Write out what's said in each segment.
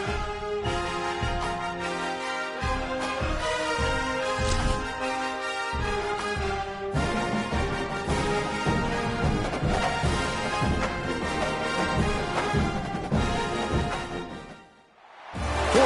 Four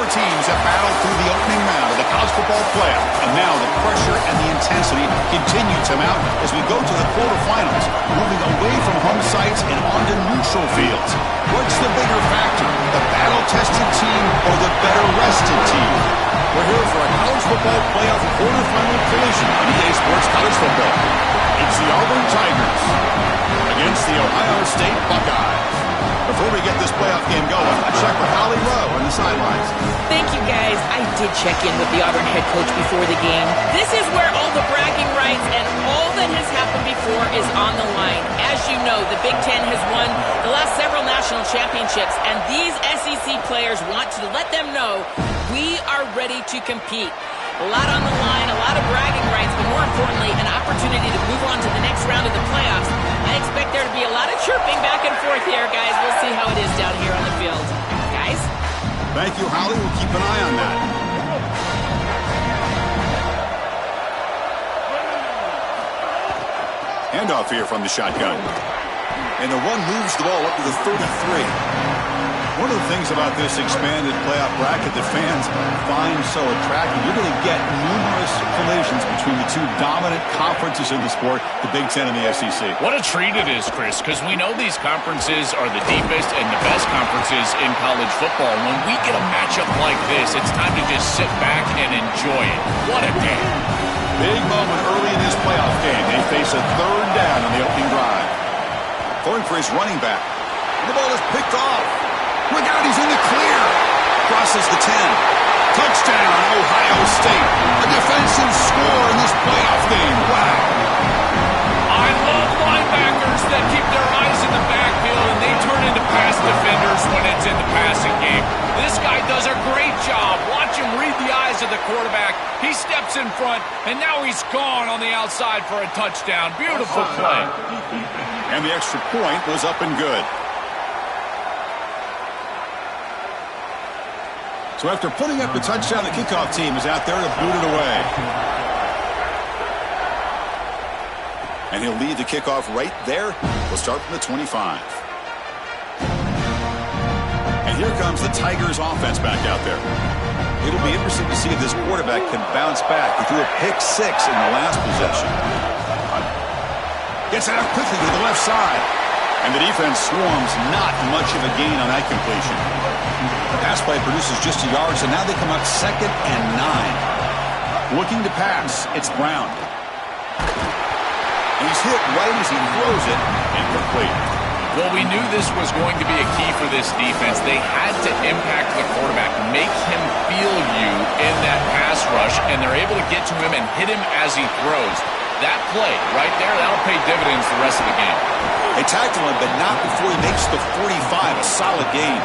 teams have battled through the opening round of the college football playoff, and now the pressure and the intensity continue to mount as we go to the quarterfinals, moving away from home sites and onto neutral fields. What's the bigger factor, the battle-tested team or the better-rested team? We're here for a college football playoff quarterfinal collision on EA Sports College Football. It's the Auburn Tigers against the Ohio State Buckeyes. Before we get this playoff game going, I check with Holly Rowe on the sidelines. Thank you, guys. I did check in with the Auburn head coach before the game. This is where all the bragging rights and all that has happened before is on the line. As you know, the Big Ten has won the last several national championships, and these SEC players want to let them know we are ready to compete. A lot on the line, a lot of bragging rights, but more importantly, an opportunity to move on to the next round of the playoffs. I expect there to be a lot of chirping back and forth here, guys. We'll see how it is down here on the field. Guys? Thank you, Holly. We'll keep an eye on that. Handoff here from the shotgun. And the run moves the ball up to the 33. One of the things about this expanded playoff bracket that fans find so attractive, you're going to get numerous collisions between the two dominant conferences in the sport, the Big Ten and the SEC. What a treat it is, Chris, because we know these conferences are the deepest and the best conferences in college football. When we get a matchup like this, it's time to just sit back and enjoy it. What a game. Big moment early in this playoff game. They face a third down on the opening drive. Throwing for his running back. The ball is picked off. Look out, he's in the clear. Crosses the 10. Touchdown, Ohio State. A defensive score in this playoff game. Wow. I love linebackers that keep their eyes in the backfield and they turn into pass defenders when it's in the passing game. This guy does a great job. Watch him read the eyes of the quarterback. He steps in front, and now he's gone on the outside for a touchdown. Beautiful play. And the extra point was up and good. So after putting up the touchdown, the kickoff team is out there to boot it away. And he'll lead the kickoff right there. We'll start from the 25. And here comes the Tigers offense back out there. It'll be interesting to see if this quarterback can bounce back. He threw a pick 6 in the last possession. Gets out quickly to the left side. And the defense swarms, not much of a gain on that completion. Pass play produces just a yard, so now they come up 2nd and 9. Looking to pass, it's Brown. And he's hit right as he throws it, incomplete. Well, we knew this was going to be a key for this defense. They had to impact the quarterback, make him feel you in that pass rush, and they're able to get to him and hit him as he throws. That play right there, that'll pay dividends the rest of the game. They tackle him, but not before he makes the 45, a solid gain.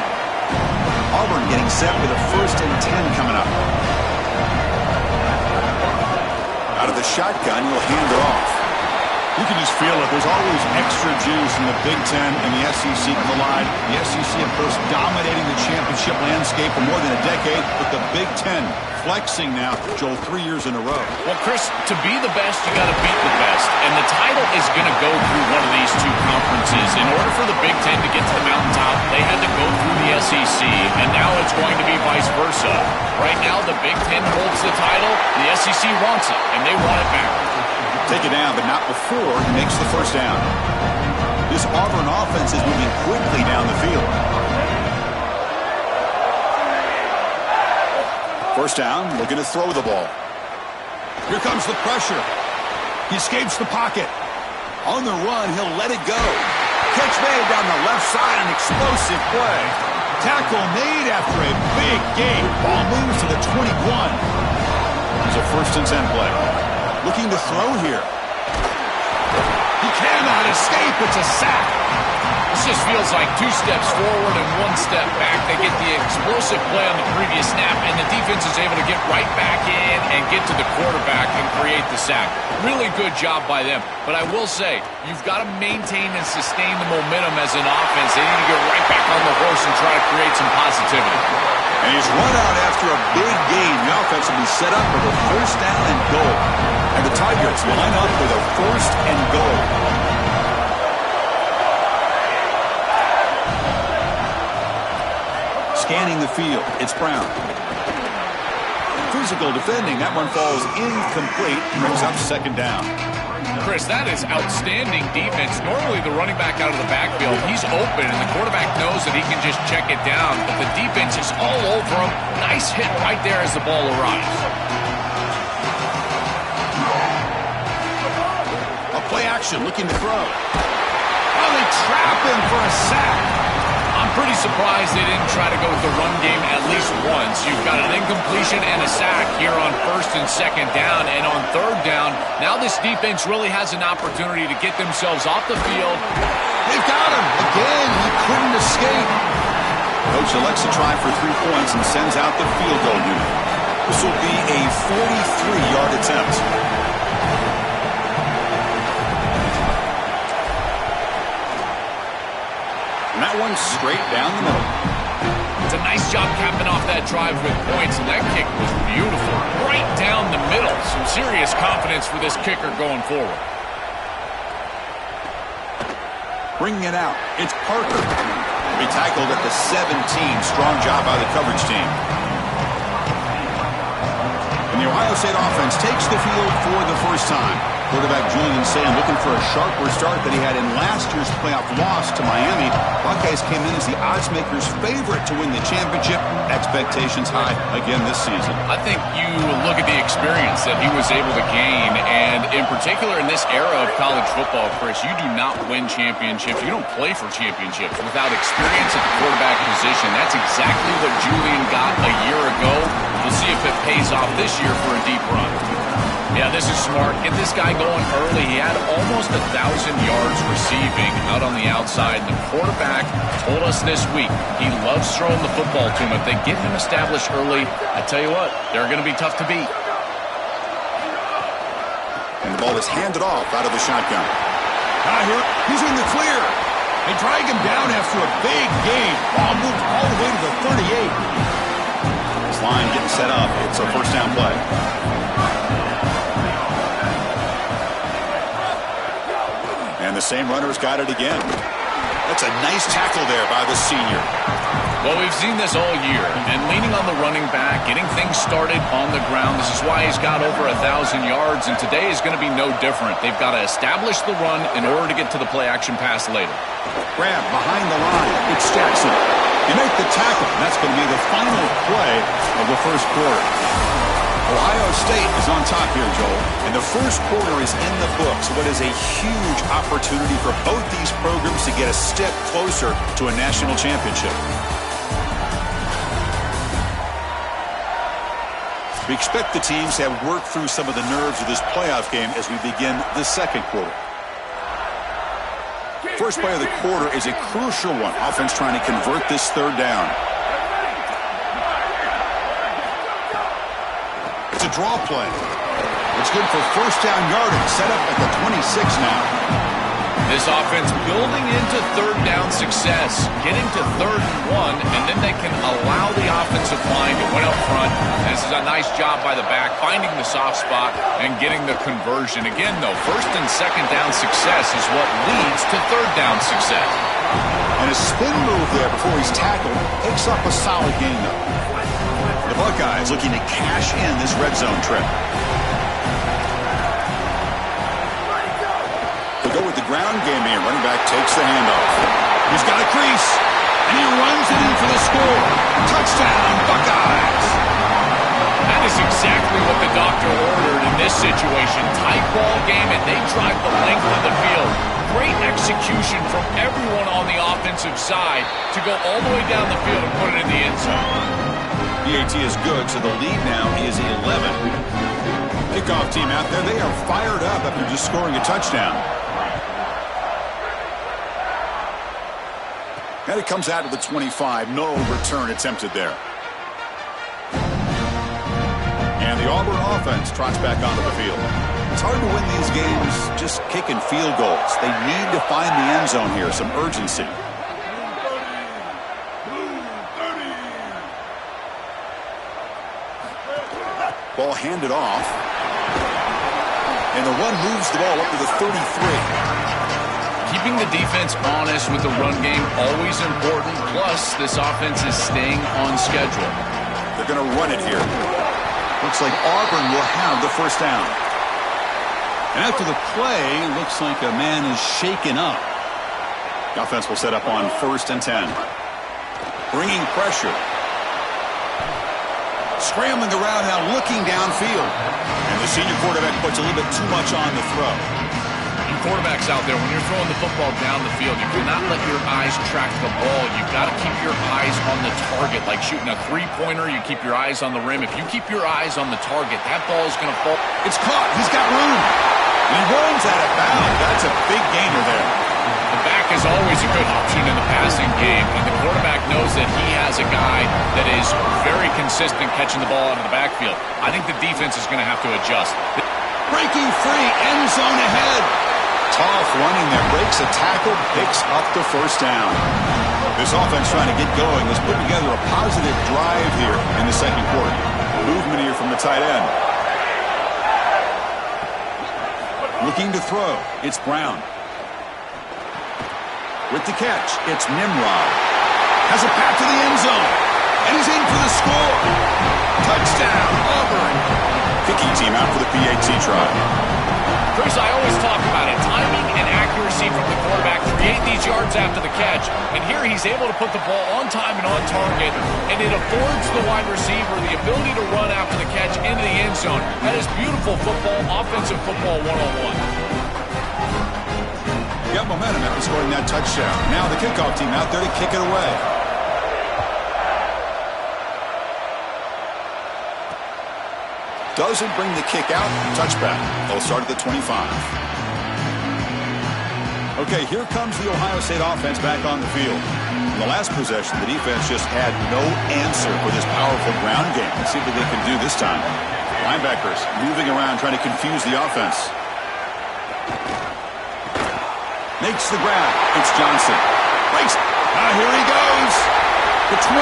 Auburn getting set with a 1st and 10 coming up. Out of the shotgun, he'll hand it off. You can just feel it. There's always extra juice in the Big Ten and the SEC collide. The SEC, of course, dominating the championship landscape for more than a decade, but the Big Ten flexing now, Joel, 3 years in a row. Well, Chris, to be the best, you got to beat the best. And the title is going to go through one of these two conferences. In order for the Big Ten to get to the mountaintop, they had to go through the SEC, and now it's going to be vice versa. Right now, the Big Ten holds the title, the SEC wants it, and they want it back. Take it down, but not before he makes the 1st down. This Auburn offense is moving quickly down the field. 1st down, looking to throw the ball. Here comes the pressure. He escapes the pocket. On the run, he'll let it go. Catch made down the left side, an explosive play. Tackle made after a big gain. Ball moves to the 21. It's a 1st and 10 play. Looking to throw here. He cannot escape. It's a sack. This just feels like 2 steps forward and 1 step back. They get the explosive play on the previous snap, and the defense is able to get right back in and get to the quarterback and create the sack. Really good job by them. But I will say, you've got to maintain and sustain the momentum as an offense. They need to get right back on the horse and try to create some positivity. And he run out after a big gain. The offense will be set up for the first down and goal. And the Tigers line up for the first and goal. Scanning the field, it's Brown. Physical defending, that one falls incomplete, brings up second down. Chris, that is outstanding defense. Normally the running back out of the backfield, he's open, and the quarterback knows that he can just check it down, but the defense is all over him. Nice hit right there as the ball arrives. A play action, looking to throw. Oh, they trap him for a sack. I'm pretty surprised they didn't try to go with the run game at least once. You've got an incompletion and a sack here on first and second down, and on third down, now this defense really has an opportunity to get themselves off the field. They've got him. Again, he couldn't escape. Coach elects to try for 3 points and sends out the field goal unit. This will be a 43-yard attempt. And that one's straight down the middle. It's a nice job capping off that drive with points, and that kick was beautiful. Right down the middle. Some serious confidence for this kicker going forward. Bringing it out, it's Parker. He tackled at the 17. Strong job by the coverage team. And the Ohio State offense takes the field for the first time. Quarterback Julian Sayin looking for a sharper start than he had in last year's playoff loss to Miami. Buckeyes came in as the odds makers' favorite to win the championship. Expectations high again this season. I think you look at the experience that he was able to gain, and in particular in this era of college football, Chris, you do not win championships. You don't play for championships without experience at the quarterback position. That's exactly what Julian got a year ago. We'll see if it pays off this year for a deep run. Yeah, this is smart. Get this guy going early. He had almost 1,000 yards receiving out on the outside. The quarterback told us this week he loves throwing the football to him. If they get him established early, I tell you what, they're going to be tough to beat. And the ball is handed off out of the shotgun. Here, he's in the clear. They drag him down after a big gain. Ball moved all the way to the 38. This line getting set up. It's a first down play. And the same runner's got it again. That's a nice tackle there by the senior. Well, we've seen this all year, and leaning on the running back, getting things started on the ground. This is why he's got over 1,000 yards, and today is going to be no different. They've got to establish the run in order to get to the play-action pass later. Grab behind the line. It's Jackson. You make the tackle, and that's going to be the final play of the first quarter. Ohio State is on top here, Joel, and the first quarter is in the books. What is a huge opportunity for both these programs to get a step closer to a national championship. We expect the teams to have worked through some of the nerves of this playoff game as we begin the second quarter. First play of the quarter is a crucial one. Offense trying to convert this third down. It's a draw play. It's good for first down yardage. Set up at the 26 now. This offense building into third down success, getting to 3rd and 1, and then they can allow the offensive line to win up front. This is a nice job by the back, finding the soft spot and getting the conversion. Again, though, first and second down success is what leads to third down success. And a spin move there before he's tackled picks up a solid gain, though. The Buckeyes looking to cash in this red zone trip. They'll go with the ground game here. Running back takes the handoff. He's got a crease, and he runs it in for the score. Touchdown, Buckeyes. That is exactly what the doctor ordered in this situation. Tight ball game, and they drive the length of the field. Great execution from everyone on the offensive side to go all the way down the field and put it in the end zone. PAT is good, so the lead now is 11. Kickoff team out there, they are fired up after just scoring a touchdown. And it comes out to the 25. No return attempted there. And the Auburn offense trots back onto the field. It's hard to win these games just kicking field goals. They need to find the end zone here, some urgency. Ball handed off. And the run moves the ball up to the 33. Keeping the defense honest with the run game, always important. Plus, this offense is staying on schedule. They're going to run it here. Looks like Auburn will have the first down. And after the play, looks like a man is shaken up. The offense will set up on 1st and 10. Bringing pressure. Scrambling around now, looking downfield. And the senior quarterback puts a little bit too much on the throw. Quarterbacks out there, when you're throwing the football down the field, you cannot let your eyes track the ball. You've got to keep your eyes on the target. Like shooting a three-pointer, you keep your eyes on the rim. If you keep your eyes on the target, that ball is going to fall. It's caught. He's got room. And he runs out of bounds. That's a big gainer there. The back is always a good option in the passing game, and the quarterback knows that he has a guy that is very consistent catching the ball out of the backfield. I think the defense is going to have to adjust. Breaking free, end zone ahead. Tough running there, breaks a tackle, picks up the first down. This offense trying to get going is putting together a positive drive here in the second quarter. Movement here from the tight end. Looking to throw, it's Brown. With the catch, it's Nimrod. Has a pass to the end zone, and he's in for the score. Touchdown, Auburn. Kicking team out for the PAT try. Chris, I always talk about it. Timing and accuracy from the quarterback create these yards after the catch. And here he's able to put the ball on time and on target. And it affords the wide receiver the ability to run after the catch into the end zone. That is beautiful football, offensive football 101. Got momentum after scoring that touchdown. Now the kickoff team out there to kick it away. Doesn't bring the kick out. Touchback. They'll start at the 25. Okay, here comes the Ohio State offense back on the field. In the last possession, the defense just had no answer for this powerful ground game. Let's see what they can do this time. Linebackers moving around, trying to confuse the offense. Makes the grab. It's Johnson. Breaks. Here he goes. The 20.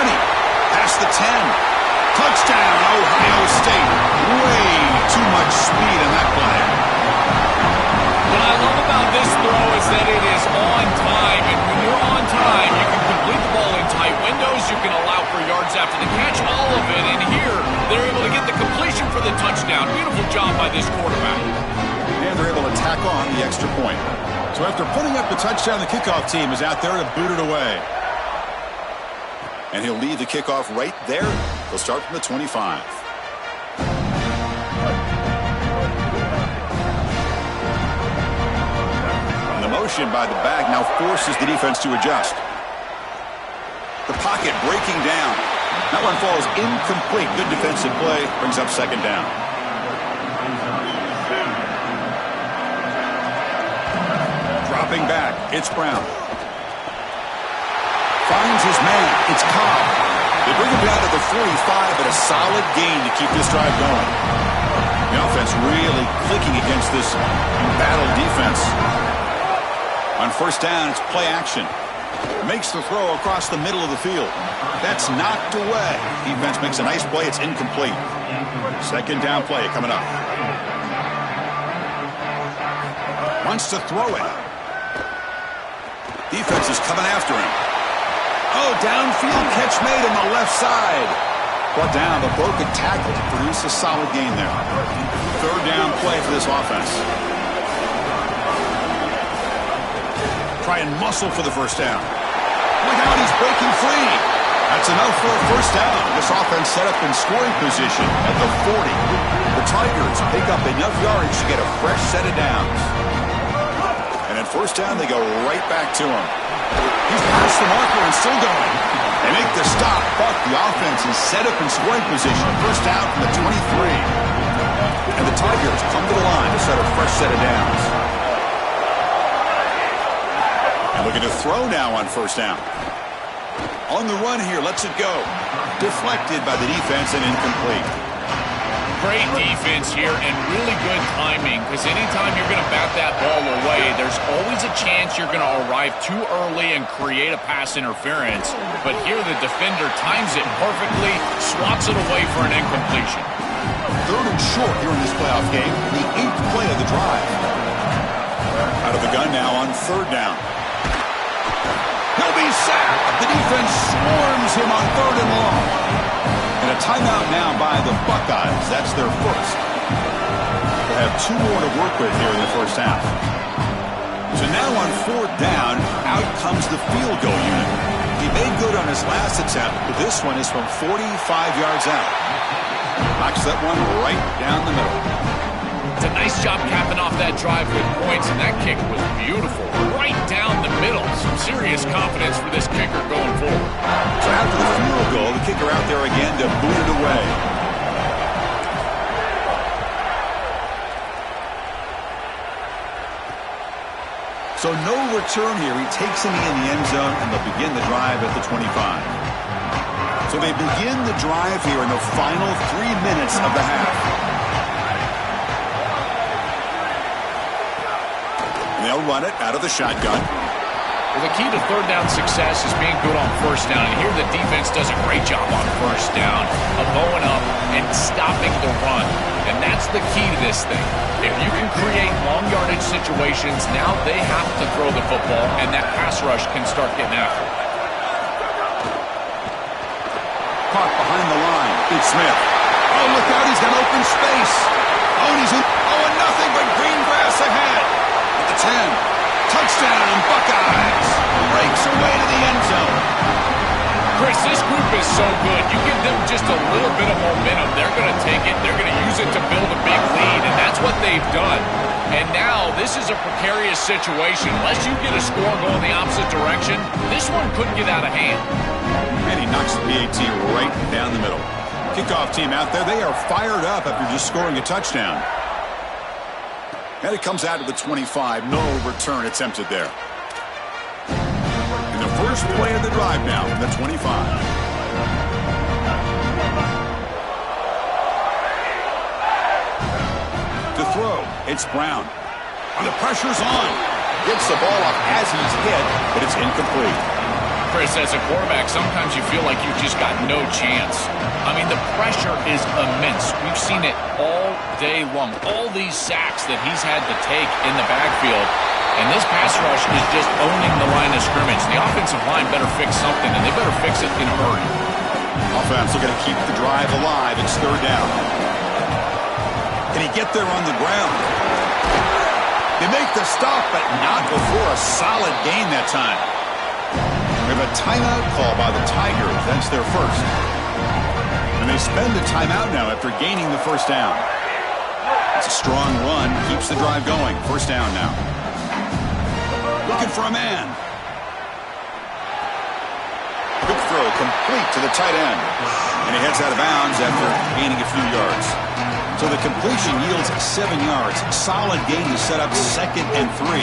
Past the 10. Touchdown, Ohio State. Way too much speed in that play. What I love about this throw is that it is on time. And when you're on time, you can complete the ball in tight windows. You can allow for yards after the catch, all of it. And here, they're able to get the completion for the touchdown. Beautiful job by this quarterback. And they're able to tack on the extra point. So after putting up the touchdown, the kickoff team is out there to boot it away. And he'll leave the kickoff right there. They'll start from the 25. And the motion by the back now forces the defense to adjust. The pocket breaking down. That one falls incomplete. Good defensive play. Brings up second down. Dropping back. It's Brown. Finds his man. It's Cobb. They bring him down to the 45, but a solid gain to keep this drive going. The offense really clicking against this embattled defense. On first down, it's play action. Makes the throw across the middle of the field. That's knocked away. Defense makes a nice play. It's incomplete. Second down play coming up. Wants to throw it. Defense is coming after him. Oh, downfield catch made on the left side. Brought down, the broken tackle to produce a solid gain there. Third down play for this offense. Try and muscle for the first down. Look out, he's breaking free. That's enough for a first down. This offense set up in scoring position at the 40. The Tigers pick up enough yards to get a fresh set of downs. And at first down, they go right back to him. He's past the marker and still going. They make the stop, but the offense is set up in scoring position. First down from the 23. And the Tigers come to the line to set a fresh set of downs. And looking to throw now on first down. On the run here, lets it go. Deflected by the defense and incomplete. Great defense here and really good timing, because anytime you're going to bat that ball away, there's always a chance you're going to arrive too early and create a pass interference. But here the defender times it perfectly, swats it away for an incompletion. Third and short here in this playoff game, the 8th play of the drive. Out of the gun now on third down. He'll be sacked. The defense swarms him on third and long. And a timeout now by the Buckeyes. That's their first. They have 2 more to work with here in the first half. So now on fourth down, out comes the field goal unit. He made good on his last attempt, but this one is from 45 yards out. Knocks that one right down the middle. It's a nice job capping off that drive with points, and that kick was beautiful. Right down the middle. Some serious confidence for this kicker going forward. So after the field goal, the kicker out there again to boot it away. So no return here. He takes him in the end zone, and they'll begin the drive at the 25. So they begin the drive here in the final 3 minutes of the half. They'll run it out of the shotgun. Well, the key to third down success is being good on first down. And here the defense does a great job on first down of bowing up and stopping the run. And that's the key to this thing. If you can create long yardage situations, now they have to throw the football, and that pass rush can start getting after it. Caught behind the line. It's Smith. Oh, look out. He's got open space. Oh, and he's in. Oh, and nothing but green grass ahead. At the 10. Touchdown, Buckeyes. Breaks away to the end zone. Chris, this group is so good. You give them just a little bit of momentum, they're going to take it. They're going to use it to build a big lead, and that's what they've done. And now this is a precarious situation. Unless you get a score going the opposite direction, this one couldn't get out of hand. And he knocks the PAT right down the middle. Kickoff team out there, they are fired up after just scoring a touchdown. And it comes out to the 25. No return attempted there. And the first play of the drive now from the 25. To throw, it's Brown. And the pressure's on. Gets the ball off as he's hit, but it's incomplete. Chris, as a quarterback, sometimes you feel like you've just got no chance. I mean, the pressure is immense. We've seen it all day long. All these sacks that he's had to take in the backfield. And this pass rush is just owning the line of scrimmage. The offensive line better fix something, and they better fix it in a hurry. Offense looking to keep the drive alive. It's third down. Can he get there on the ground? They make the stop, but not before a solid gain that time. We have a timeout call by the Tigers. That's their first. And they spend a timeout now after gaining the first down. It's a strong run. Keeps the drive going. First down now. Looking for a man. Quick throw complete to the tight end. And he heads out of bounds after gaining a few yards. So the completion yields 7 yards. Solid gain to set up 2nd and 3.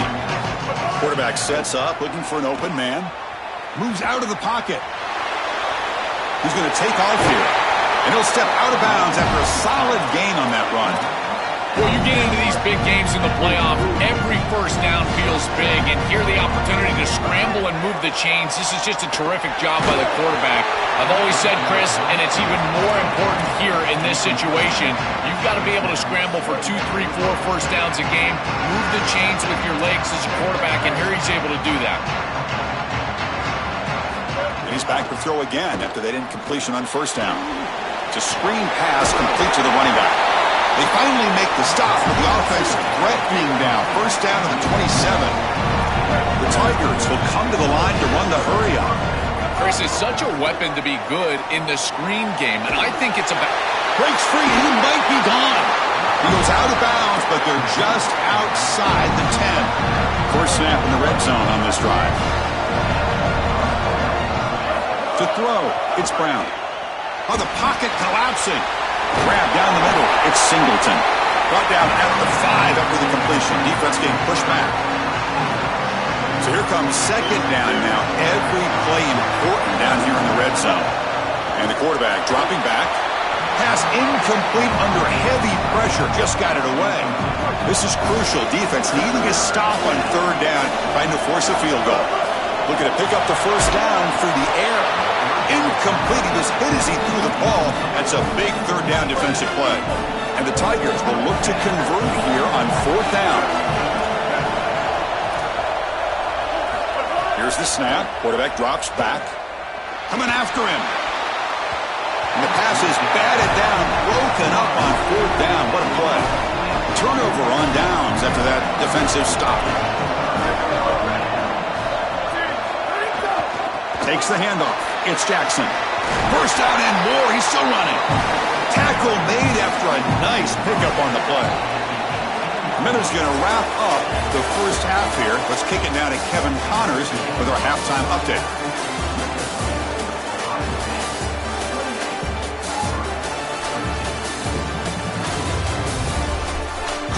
Quarterback sets up, looking for an open man. Moves out of the pocket. He's going to take off here. And he'll step out of bounds after a solid gain on that run. Well, you get into these big games in the playoff, every first down feels big, and here the opportunity to scramble and move the chains. This is just a terrific job by the quarterback. I've always said, Chris, and it's even more important here in this situation, you've got to be able to scramble for 2, 3, 4 first downs a game, move the chains with your legs as a quarterback, and here he's able to do that. And he's back to throw again after they didn't completion on first down. It's a screen pass complete to the running back. They finally make the stop with the offense threatening now. First down to the 27. The Tigers will come to the line to run the hurry up. Chris, is such a weapon to be good in the screen game, and I think it's about... Breaks free. He might be gone. He goes out of bounds, but they're just outside the 10. First snap in the red zone on this drive. To throw, it's Brown. Oh, the pocket collapsing. Grab down the middle. It's Singleton. Brought down at the 5 after the completion. Defense getting pushed back. So here comes second down now. Every play important down here in the red zone. And the quarterback dropping back. Pass incomplete under heavy pressure. Just got it away. This is crucial. Defense needing a stop on third down, trying to force a field goal. Looking to pick up the first down through the air. incomplete. He was hit as he threw the ball. That's a big third down defensive play. And the Tigers will look to convert here on fourth down. Here's the snap. Quarterback drops back. Coming after him. And the pass is batted down, broken up on fourth down. What a play. Turnover on downs after that defensive stop. Takes the handoff. It's Jackson. First down and more. He's still running. Tackle made after a nice pickup on the play. Miller's going to wrap up the first half here. Let's kick it now to Kevin Connors with our halftime update.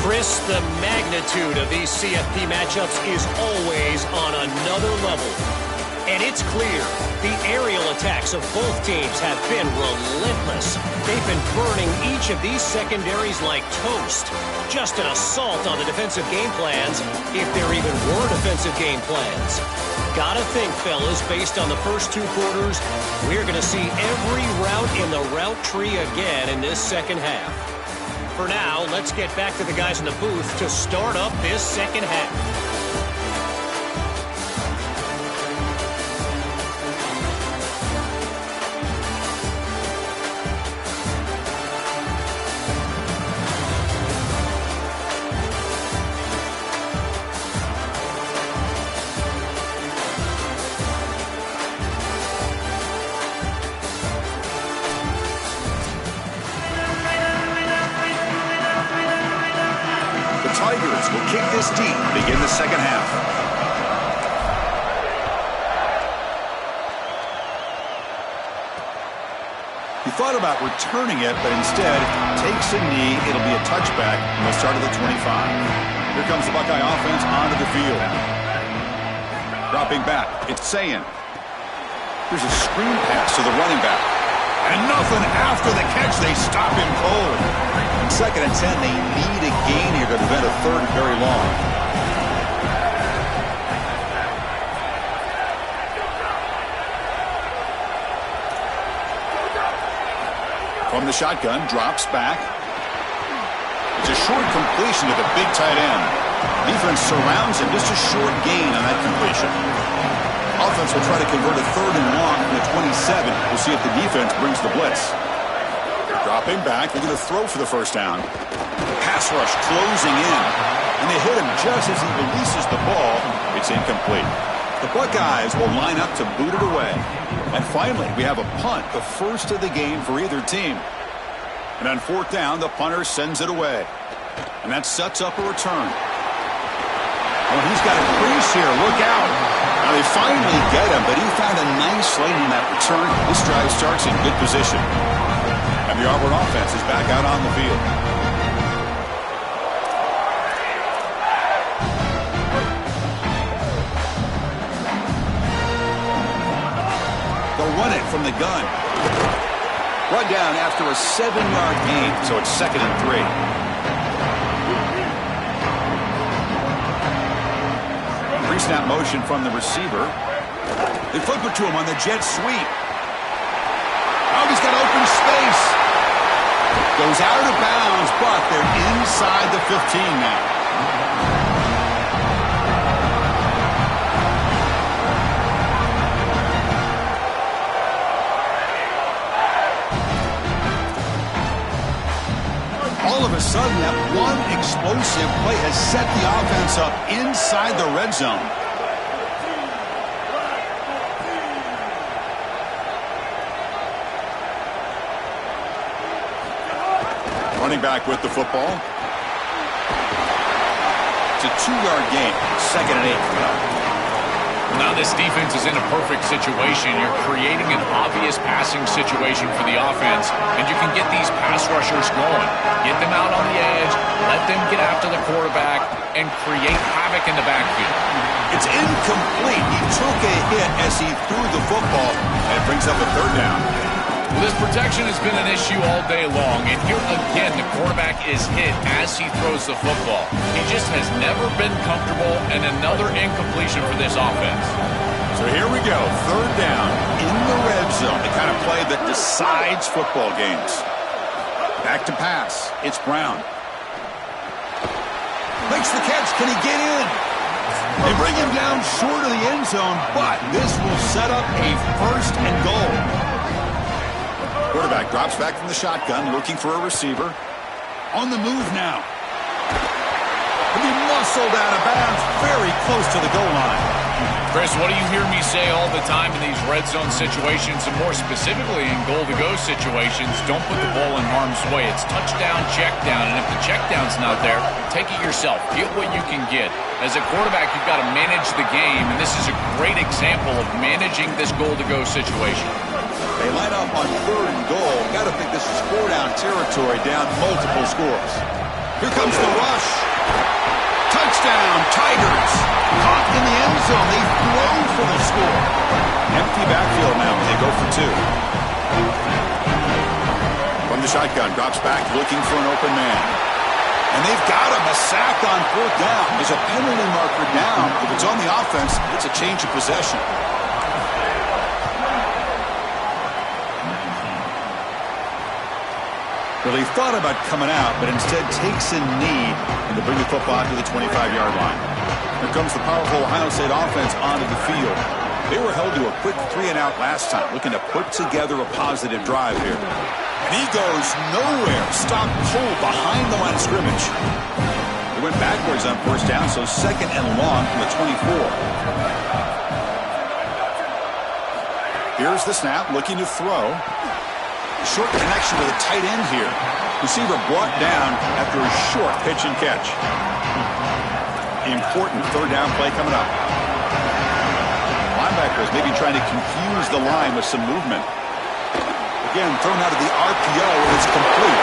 Chris, the magnitude of these CFP matchups is always on another level. And it's clear, the aerial attacks of both teams have been relentless. They've been burning each of these secondaries like toast. Just an assault on the defensive game plans, if there even were defensive game plans. Gotta think, fellas, based on the first two quarters, we're going to see every route in the route tree again in this second half. For now, let's get back to the guys in the booth to start up this second half. Tigers will kick this deep, begin the second half. He thought about returning it, but instead takes a knee. It'll be a touchback, and they'll start at the 25. Here comes the Buckeye offense onto the field. Dropping back, it's Sayin. Here's a screen pass to the running back. And nothing after the catch. They stop him cold. In 2nd and 10, they need a gain here to prevent a third and very long. From the shotgun, drops back. It's a short completion to the big tight end. Defense surrounds him. Just a short gain on that completion. Offense will try to convert a third and long from the 27. We'll see if the defense brings the blitz. Dropping back, looking to throw for the first down. Pass rush closing in. And they hit him just as he releases the ball. It's incomplete. The Buckeyes will line up to boot it away. And finally, we have a punt, the first of the game for either team. And on fourth down, the punter sends it away. And that sets up a return. Oh, he's got a crease here. Look out. Now they finally get him, but he found a nice lane in that return. This drive starts in good position. And the Auburn offense is back out on the field. They'll run it from the gun. Run down after a 7-yard gain, so it's 2nd and 3. Pre-snap motion from the receiver. They flip it to him on the jet sweep. Oh, he's got open space. Goes out of bounds, but they're inside the 15 now. All of a sudden, that one explosive play has set the offense up inside the red zone. Running back with the football. It's a 2-yard gain. 2nd and 8. Now this defense is in a perfect situation. You're creating an obvious passing situation for the offense, and you can get these pass rushers going. Get them out on the edge, let them get after the quarterback, and create havoc in the backfield. It's incomplete. He took a hit as he threw the football, and it brings up a third down. Well, this protection has been an issue all day long, and here again the quarterback is hit as he throws the football. He just has never been comfortable, and another incompletion for this offense. So here we go, third down in the red zone, the kind of play that decides football games. Back to pass. It's Brown. Makes the catch. Can he get in? They bring him down short of the end zone, but this will set up a first and goal. Quarterback drops back from the shotgun, looking for a receiver. On the move now. He'll be muscled out of bounds, very close to the goal line. Chris, what do you hear me say all the time in these red zone situations, and more specifically in goal-to-go situations? Don't put the ball in harm's way. It's touchdown, check down, and if the check down's not there, take it yourself. Get what you can get. As a quarterback, you've got to manage the game, and this is a great example of managing this goal-to-go situation. They line up on third and goal. Got to think this is four-down territory, down multiple scores. Here comes the rush. Touchdown, Tigers. Caught in the end zone. They throw for the score. Empty backfield now. They go for two. From the shotgun, drops back, looking for an open man. And they've got him. A sack on fourth down. There's a penalty marker down. If it's on the offense, it's a change of possession. Well, he thought about coming out, but instead takes a knee and to bring the football to the 25-yard line. Here comes the powerful Ohio State offense onto the field. They were held to a quick 3-and-out last time, looking to put together a positive drive here. And he goes nowhere. Stop pull behind the line of scrimmage. They went backwards on first down, so second and long from the 24. Here's the snap, looking to throw. Short connection to the tight end here. Receiver brought down after a short pitch and catch. Important third down play coming up. Linebackers maybe trying to confuse the line with some movement. Again, thrown out of the RPO, and it's complete.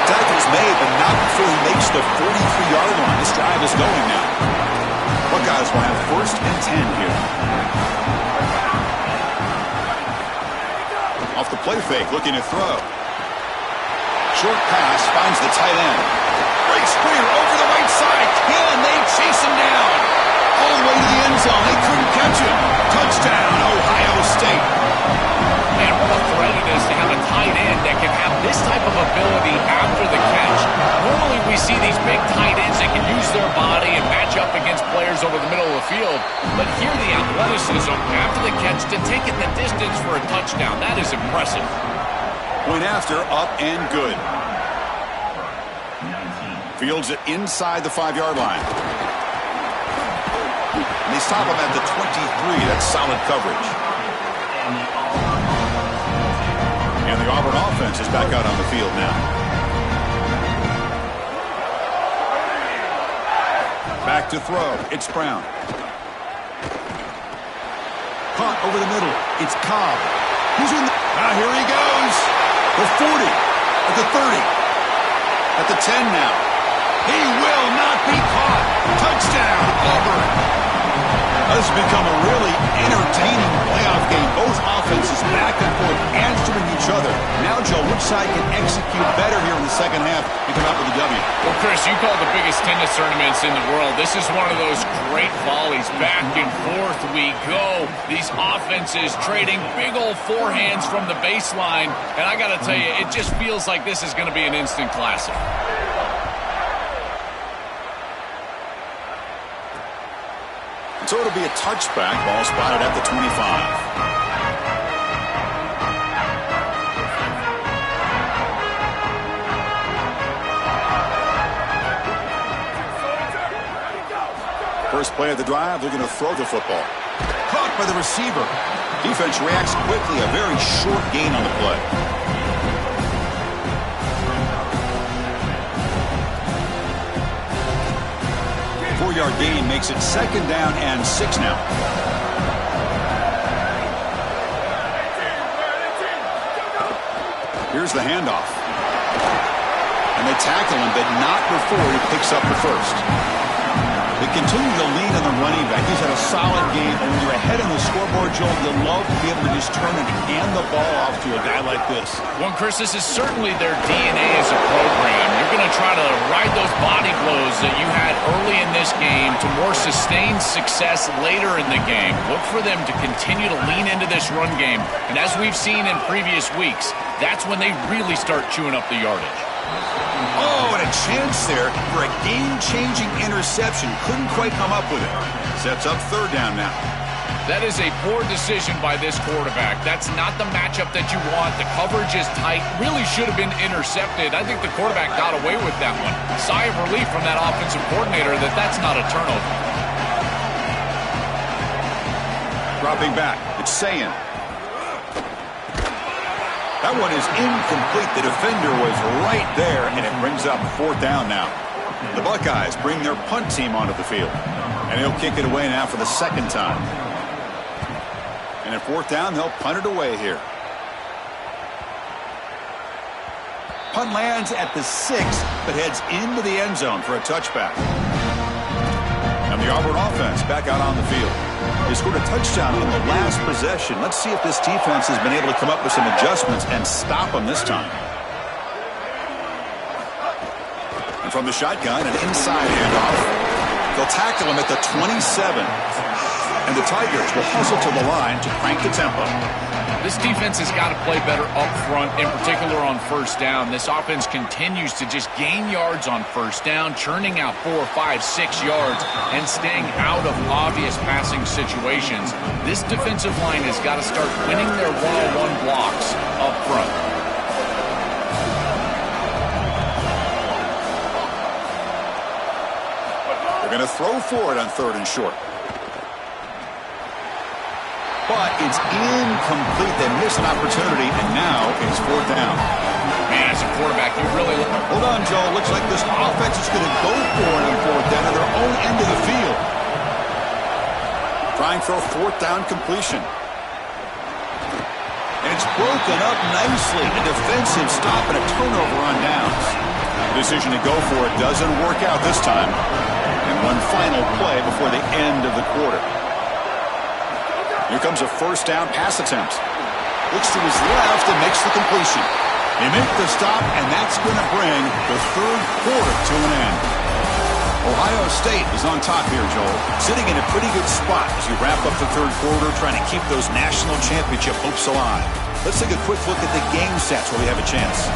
Tackle's made, but not before he makes the 43-yard line. This drive is going now. Buckeyes will have first and 10 here. Off the play fake, looking to throw. Short pass, finds the tight end. Breaks clear over the right side. Can they chase him down? All the way to the end zone. They couldn't catch him. Touchdown, Ohio State. Man, what a threat it is to have a tight end that can have this type of ability after the catch. Normally we see these big tight ends that can use their body and match up against players over the middle of the field. But here the athleticism after the catch to take it the distance for a touchdown. That is impressive. Point after, up and good. Fields it inside the 5-yard line. And they stop him at the 23. That's solid coverage. And the Auburn offense is back out on the field now. Back to throw. It's Brown. Caught over the middle. It's Cobb. Who's in the... here he goes. The 40. At the 30. At the 10 now. He will not be caught. Touchdown, Auburn. This has become a really entertaining playoff game. Both offenses back and forth answering each other. Now, Joe, which side can execute better here in the second half and come out with a W? Well, Chris, you call the biggest tennis tournaments in the world. This is one of those great volleys. Back and forth we go. These offenses trading big old forehands from the baseline. And I got to tell you, it just feels like this is going to be an instant classic. So it'll be a touchback, ball spotted at the 25. First play of the drive, they're going to throw the football. Caught by the receiver. Defense reacts quickly, a very short gain on the play. Four-yard gain makes it second down and 6 now. Here's the handoff. And they tackle him, but not before he picks up the first. They continue to lean on the running back. He's had a solid game, and when you're ahead on the scoreboard, Joel, you love to be able to just turn and hand the ball off to a guy like this. Well, Chris, this is certainly their DNA as a program. You're going to try to ride those body blows that you had early in this game to more sustained success later in the game. Look for them to continue to lean into this run game, and as we've seen in previous weeks, that's when they really start chewing up the yardage. Oh, and a chance there for a game-changing interception. Couldn't quite come up with it. Sets up third down now. That is a poor decision by this quarterback. That's not the matchup that you want. The coverage is tight. Really should have been intercepted. I think the quarterback got away with that one. Sigh of relief from that offensive coordinator that that's not a turnover. Dropping back. It's Sayin. That one is incomplete. The defender was right there, and it brings up fourth down now. The Buckeyes bring their punt team onto the field, and he'll kick it away now for the second time. And at fourth down, they'll punt it away here. Punt lands at the 6, but heads into the end zone for a touchback. And the Auburn offense back out on the field. They scored a touchdown on the last possession. Let's see if this defense has been able to come up with some adjustments and stop them this time. And from the shotgun, an inside handoff. They'll tackle him at the 27. And the Tigers will hustle to the line to crank the tempo. This defense has got to play better up front, in particular on first down. This offense continues to just gain yards on first down, churning out 4, 5, 6 yards, and staying out of obvious passing situations. This defensive line has got to start winning their one-on-one blocks up front. They're going to throw for it on third and short. But it's incomplete. They missed an opportunity, and now it's fourth down. Man, as a quarterback, you really look. Hold on, Joe. Looks like this offense is going to go for it on fourth down at their own end of the field. Trying for a fourth down completion. And it's broken up nicely. A defensive stop and a turnover on downs. The decision to go for it doesn't work out this time. And one final play before the end of the quarter. Here comes a first down pass attempt. Looks to his left and makes the completion. They make the stop, and that's going to bring the third quarter to an end. Ohio State is on top here, Joel. Sitting in a pretty good spot as you wrap up the third quarter, trying to keep those national championship hopes alive. Let's take a quick look at the game stats where we have a chance.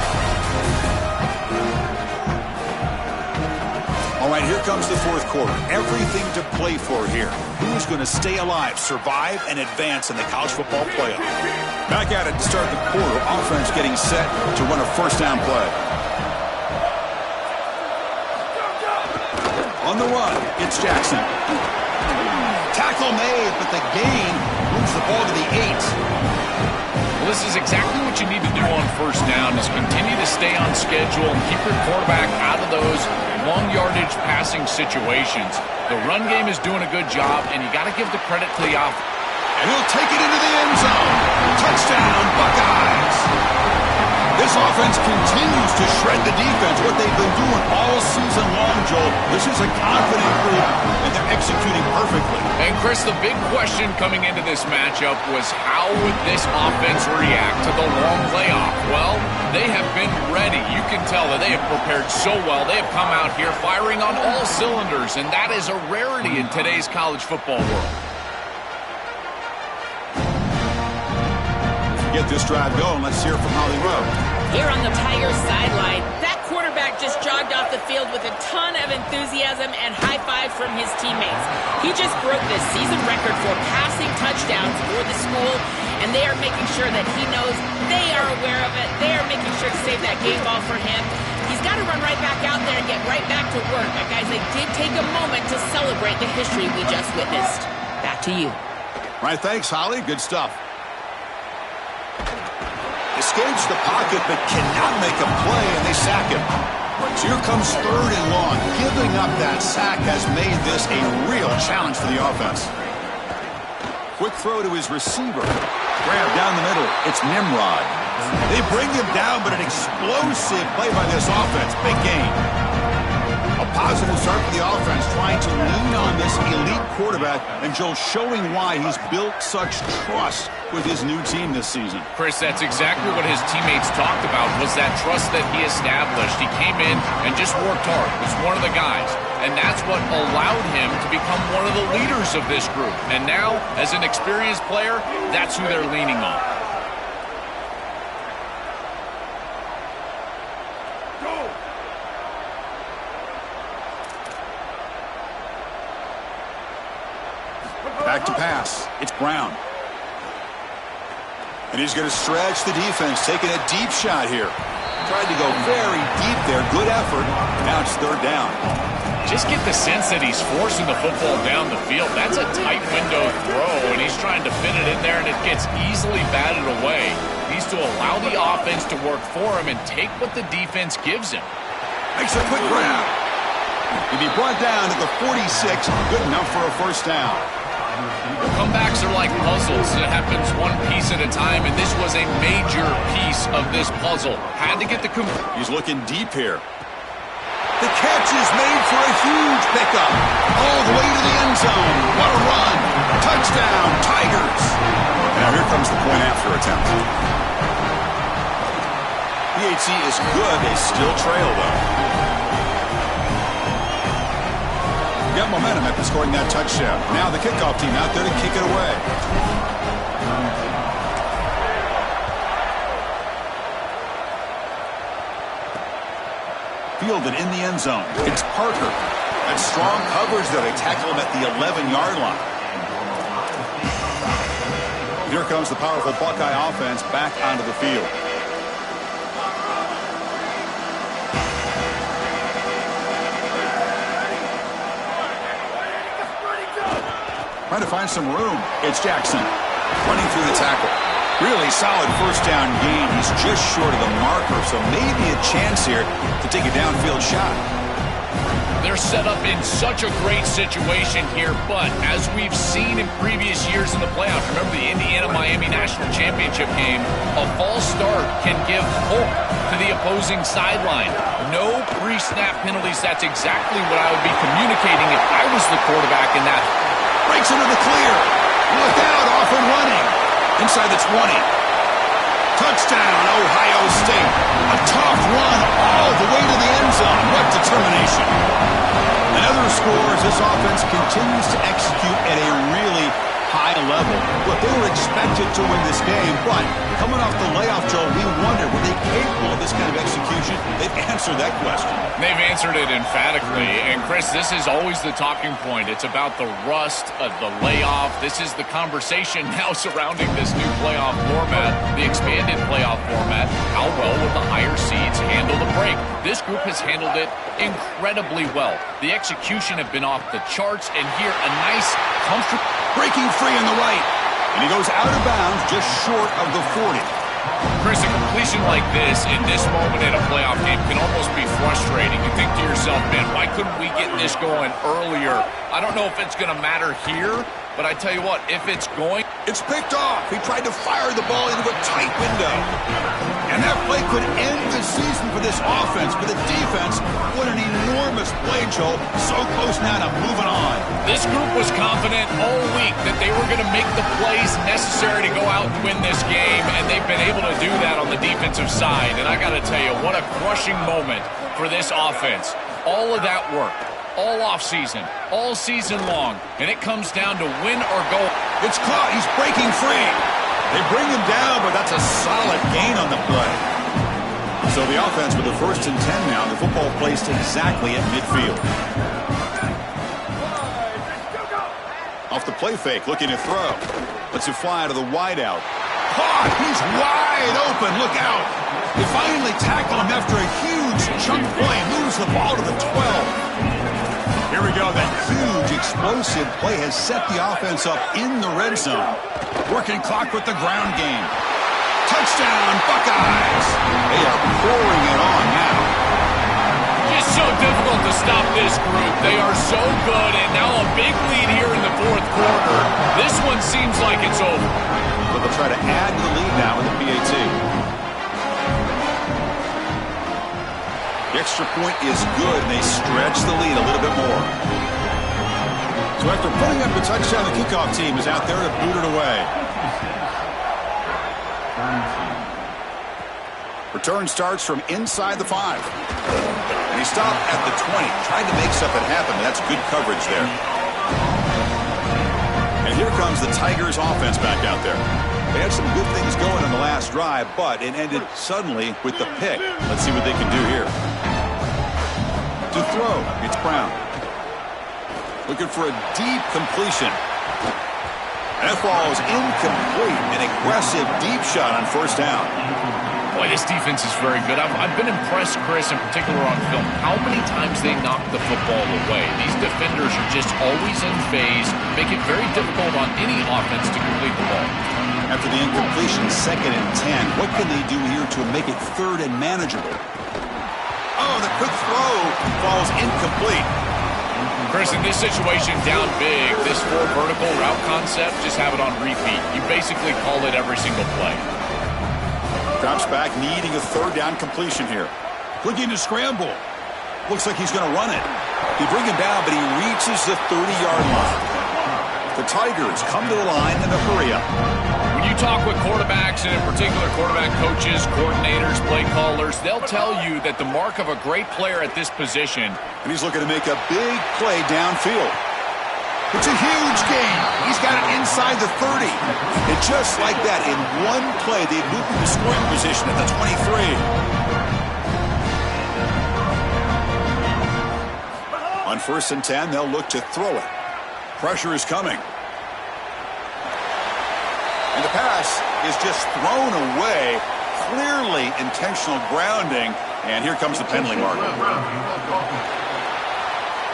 All right, here comes the fourth quarter. Everything to play for here. Who is going to stay alive, survive, and advance in the college football playoff? Back at it to start the quarter. Offense getting set to run a first down play. On the run, it's Jackson. Tackle made, but the gain moves the ball to the 8. Well, this is exactly what you need to do on first down, is continue to stay on schedule and keep your quarterback out of those long yardage passing situations. The run game is doing a good job, and you got to give the credit to the offense. And he'll take it into the end zone. Touchdown, Buckeyes. This offense continues to shred the defense, what they've been doing all season long, Joel. This is a confident group, and they're executing perfectly. And, Chris, the big question coming into this matchup was how would this offense react to the long playoff? Well, they have been ready. You can tell that they have prepared so well. They have come out here firing on all cylinders, and that is a rarity in today's college football world. Get this drive going. Let's hear from Holly Rowe. Here on the Tigers sideline, that quarterback just jogged off the field with a ton of enthusiasm and high five from his teammates. He just broke the season record for passing touchdowns for the school, and they are making sure that he knows they are aware of it. They are making sure to save that game ball for him. He's got to run right back out there and get right back to work. But guys, they did take a moment to celebrate the history we just witnessed. Back to you. All right, thanks, Holly. Good stuff. Escapes the pocket but cannot make a play, and they sack him. So here comes third and long. Giving up that sack has made this a real challenge for the offense. Quick throw to his receiver. Grab down the middle. It's Nimrod. They bring him down, but an explosive play by this offense. Big gain. A positive start for the offense, trying to lean on this elite quarterback, and Joe showing why he's built such trust with his new team this season. Chris, that's exactly what his teammates talked about, was that trust that he established. He came in and just worked hard, was one of the guys, and that's what allowed him to become one of the leaders of this group. And now, as an experienced player, that's who they're leaning on. Back to pass. It's Brown. And he's going to stretch the defense, taking a deep shot here. Tried to go very deep there. Good effort. Now it's third down. Just get the sense that he's forcing the football down the field. That's a tight window throw, and he's trying to fit it in there, and it gets easily batted away. He needs to allow the offense to work for him and take what the defense gives him. Makes a quick grab. He'll be brought down to the 46. Good enough for a first down. Comebacks are like puzzles. It happens one piece at a time, and this was a major piece of this puzzle. Had to get the... He's looking deep here. The catch is made for a huge pickup. All the way to the end zone. What a run. Touchdown, Tigers. Now here comes the point after attempt. PAT is good. They still trail, though. Got momentum after scoring that touchdown. Now the kickoff team out there to kick it away. Fielded in the end zone. It's Parker. And strong coverage there. They tackle him at the 11-yard line. Here comes the powerful Buckeye offense back onto the field. Trying to find some room. It's Jackson running through the tackle. Really solid first down gain. He's just short of the marker, so maybe a chance here to take a downfield shot. They're set up in such a great situation here, but as we've seen in previous years in the playoffs, remember the Indiana-Miami National Championship game, a false start can give hope to the opposing sideline. No pre-snap penalties. That's exactly what I would be communicating if I was the quarterback in that. Breaks into the clear. Look out, off and running. Inside the 20. Touchdown, Ohio State. A tough run all the way to the end zone. What determination. Another score as this offense continues to execute at a really high level. Look, they were expected to win this game, but coming off the layoff, Joe, we wondered, were they capable of this kind of execution? They've answered that question. They've answered it emphatically. And, Chris, this is always the talking point. It's about the rust of the layoff. This is the conversation now surrounding this new playoff format, the expanded playoff format. How well will the higher seeds handle the break? This group has handled it incredibly well. The execution have been off the charts, and here a nice, comfortable... Breaking free on the right. And he goes out of bounds just short of the 40. Chris, a completion like this in this moment in a playoff game can almost be frustrating. You think to yourself, man, why couldn't we get this going earlier? I don't know if it's going to matter here, but I tell you what, if it's going... It's picked off. He tried to fire the ball into a tight window. And that play could end the season for this offense. For the defense, what an enormous play, Joe. So close now to moving on. This group was confident all week that they were going to make the plays necessary to go out and win this game, and they've been able to do that on the defensive side. And I got to tell you, what a crushing moment for this offense. All of that work, all offseason, all season long, and it comes down to win or go. It's caught. He's breaking free. They bring him down, but that's a solid gain on the play. So the offense with the 1st and 10 now. The football placed exactly at midfield. Off the play fake, looking to throw. Lets it fly to the wideout. Caught. He's wide open. Look out. They finally tackle him after a huge chunk play. Moves the ball to the 12. Here we go. That huge explosive play has set the offense up in the red zone. Working clock with the ground game. Touchdown, Buckeyes. They are pouring it on now. Just so difficult to stop this group. They are so good, and now a big lead here in the 4th quarter. This one seems like it's over. But they'll try to add to the lead now with the PAT. The extra point is good, and they stretch the lead a little bit more. So after putting up the touchdown, the kickoff team is out there to boot it away. Return starts from inside the 5. And he stopped at the 20, trying to make something happen. That's good coverage there. And here comes the Tigers offense back out there. They had some good things going on the last drive, but it ended suddenly with the pick. Let's see what they can do here. To throw, it's Brown. Looking for a deep completion. And that ball is incomplete. An aggressive deep shot on first down. Boy, this defense is very good. I've been impressed, Chris, in particular on film, how many times they knock the football away. These defenders are just always in phase, make it very difficult on any offense to complete the ball. After the incompletion, 2nd and 10, what can they do here to make it 3rd and manageable? Oh, the quick throw falls incomplete. Chris, in this situation, down big, this 4 vertical route concept, just have it on repeat. You basically call it every single play. Drops back, needing a 3rd down completion here. Looking to scramble. Looks like he's going to run it. He bring him down, but he reaches the 30-yard line. The Tigers come to the line in a hurry up. When you talk with quarterbacks, and in particular quarterback coaches, coordinators, play callers, they'll tell you that the mark of a great player at this position. And he's looking to make a big play downfield. It's a huge gain. He's got it inside the 30. And just like that, in one play, they moved into scoring position at the 23. On 1st and 10, they'll look to throw it. Pressure is coming. And the pass is just thrown away. Clearly intentional grounding. And here comes the penalty marker.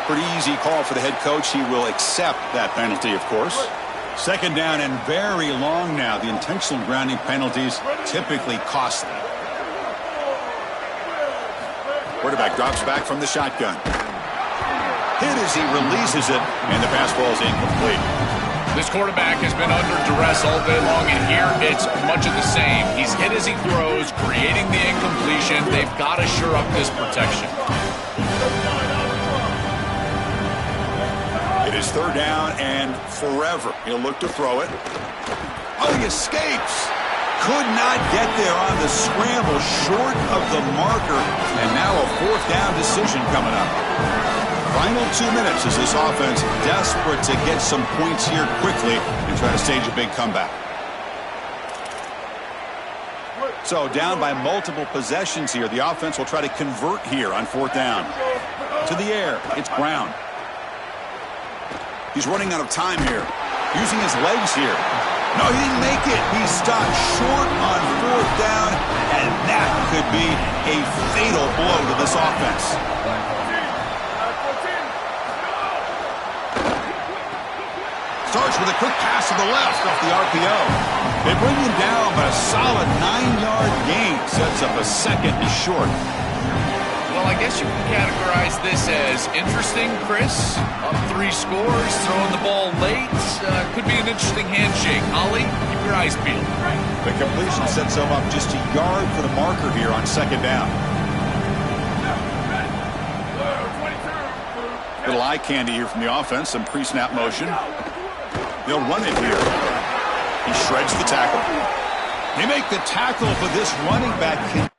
Pretty easy call for the head coach. He will accept that penalty, of course. 2nd down and very long now. The intentional grounding penalties typically costly. Quarterback drops back from the shotgun. Hit as he releases it, and the pass ball is incomplete. This quarterback has been under duress all day long, and here it's much of the same. He's hit as he throws, creating the incompletion. They've got to shore up this protection. It is 3rd down and forever. He'll look to throw it. Oh, he escapes. Could not get there on the scramble, short of the marker. And now a 4th down decision coming up. Final 2 minutes as this offense desperate to get some points here quickly and try to stage a big comeback. So down by multiple possessions here. The offense will try to convert here on 4th down. To the air, it's Brown. He's running out of time here. Using his legs here. No, he didn't make it. He stopped short on 4th down, and that could be a fatal blow to this offense. Starts with a quick pass to the left off the RPO. They bring him down, but a solid 9-yard gain sets up a 2nd and short. Well, I guess you can categorize this as interesting, Chris. Up 3 scores, throwing the ball late. Could be an interesting handshake. Ollie, keep your eyes peeled. The completion sets him up just a yard for the marker here on 2nd down. Little eye candy here from the offense. Some pre-snap motion. They'll run it here. He shreds the tackle. They make the tackle, but this running back can